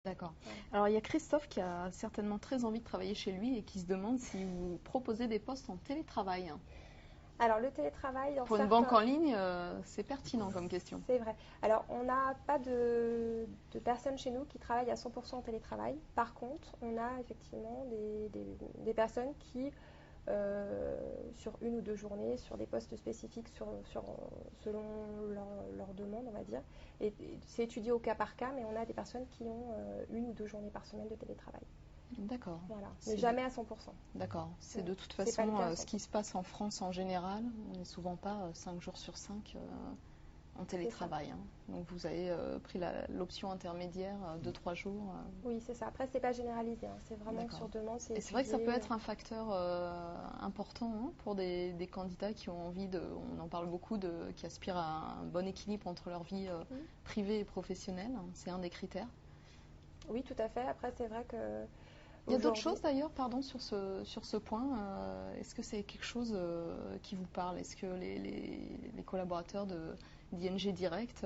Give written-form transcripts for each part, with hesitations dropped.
D'accord. Voilà. Alors il y a Christophe qui a certainement très envie de travailler chez lui et qui se demande si vous proposez des postes en télétravail. Alors le télétravail, dans Pour une banque en ligne, c'est pertinent comme question. C'est vrai. Alors on n'a pas de personnes chez nous qui travaillent à 100% en télétravail. Par contre, on a effectivement des personnes qui, sur une ou deux journées, sur des postes spécifiques selon leur demande, on va dire. Et c'est étudié au cas par cas, mais on a des personnes qui ont une ou deux journées par semaine de télétravail. D'accord. Voilà, mais jamais à 100%. D'accord. C'est de toute C'est pas façon le cas à ce qui se passe en France en général. On n'est souvent pas 5 jours sur 5 en télétravail. Hein. Donc vous avez pris l'option intermédiaire 2-3 jours. Oui, c'est ça. Après, c'est pas généralisé. Hein. C'est vraiment sur demande. Et c'est vrai que ça peut être un facteur important hein, pour des candidats qui ont envie on en parle beaucoup, qui aspirent à un bon équilibre entre leur vie privée et professionnelle. C'est un des critères. Oui, tout à fait. Après, c'est vrai que il y a d'autres choses d'ailleurs, pardon, sur ce point. Est-ce que c'est quelque chose qui vous parle? Est-ce que les collaborateurs d'ING Direct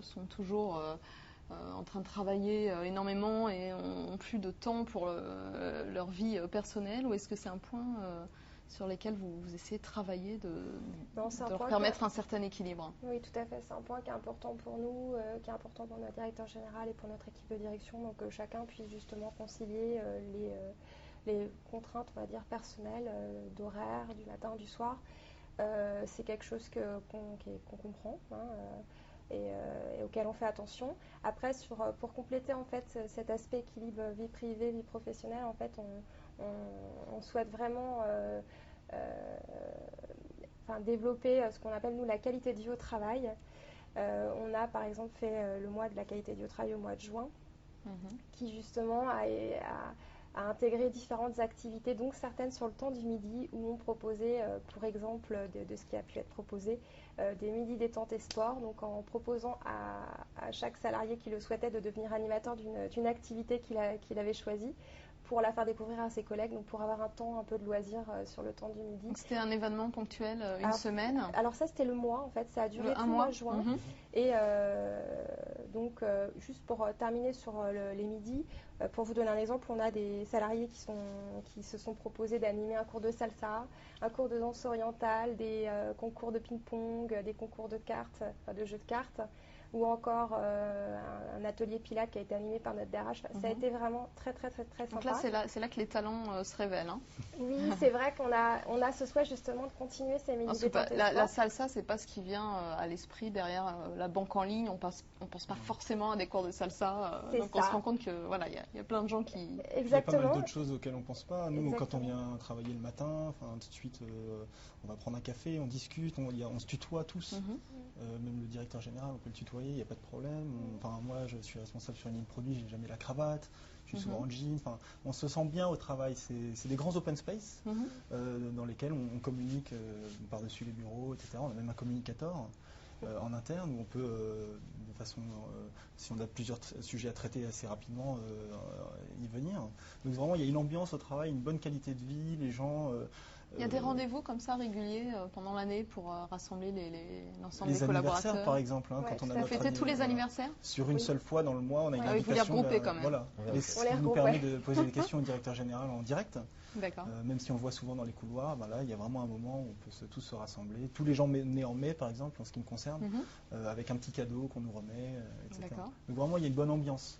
sont toujours en train de travailler énormément et ont plus de temps pour leur vie personnelle? Ou est-ce que c'est un point sur lesquels vous essayez de travailler, de leur permettre un certain équilibre? Oui, tout à fait. C'est un point qui est important pour nous, qui est important pour notre directeur général et pour notre équipe de direction. Donc que chacun puisse justement concilier les contraintes, on va dire, personnelles, d'horaire, du matin, du soir. C'est quelque chose qu'on comprend hein, et auquel on fait attention. Après, pour compléter en fait cet aspect équilibre vie privée, vie professionnelle, en fait, on souhaite vraiment développer ce qu'on appelle nous la qualité de vie au travail. On a par exemple fait le mois de la qualité de vie au travail au mois de juin, qui justement a intégré différentes activités, donc certaines sur le temps du midi, où on proposait, pour exemple, de ce qui a pu être proposé, des midis détente et sport, donc en proposant à chaque salarié qui le souhaitait de devenir animateur d'une activité qu'il avait choisie, pour la faire découvrir à ses collègues, donc pour avoir un temps un peu de loisir sur le temps du midi. C'était un événement ponctuel, une semaine? Alors ça, c'était le mois, en fait, ça a duré tout le mois de juin. Et donc, juste pour terminer sur les midis, pour vous donner un exemple, on a des salariés qui se sont proposés d'animer un cours de salsa, un cours de danse orientale, des concours de ping-pong, des concours de cartes, de jeux de cartes, ou encore un atelier pilates qui a été animé par notre DRH. Ça a été vraiment très sympa. Donc là, c'est là que les talents se révèlent. Hein. Oui, c'est vrai qu'on a ce souhait justement de continuer ces midis détente et sport. La salsa, c'est pas ce qui vient à l'esprit derrière la banque en ligne. On pense pas forcément à des cours de salsa. Donc on se rend compte que voilà, il y a plein de gens qui. Exactement. Il y a pas mal d'autres choses auxquelles on pense pas. Nous, quand on vient travailler le matin, tout de suite, on va prendre un café, on discute, on se tutoie tous. Même le directeur général, on peut le tutoyer, il n'y a pas de problème. Moi, je suis responsable sur une ligne produit, j'ai jamais la cravate, je suis souvent en jean. On se sent bien au travail. C'est des grands open space dans lesquels on communique par-dessus les bureaux, etc. On a même un communicateur en interne où on peut, de façon, si on a plusieurs sujets à traiter assez rapidement, y venir. Donc vraiment, il y a une ambiance au travail, une bonne qualité de vie, les gens. Il y a des rendez-vous comme ça réguliers pendant l'année pour rassembler l'ensemble des collaborateurs. Les anniversaires, par exemple, quand on a fêté tous les anniversaires. Sur une seule fois dans le mois, on a une invitation. Il faut les regrouper quand même. Voilà. Et ce qui nous permet de poser des questions au directeur général en direct. D'accord. Même si on le voit souvent dans les couloirs, là, il y a vraiment un moment où on peut tous se rassembler. Tous les gens nés en mai, par exemple, en ce qui me concerne, avec un petit cadeau qu'on nous remet, etc. Donc vraiment, il y a une bonne ambiance.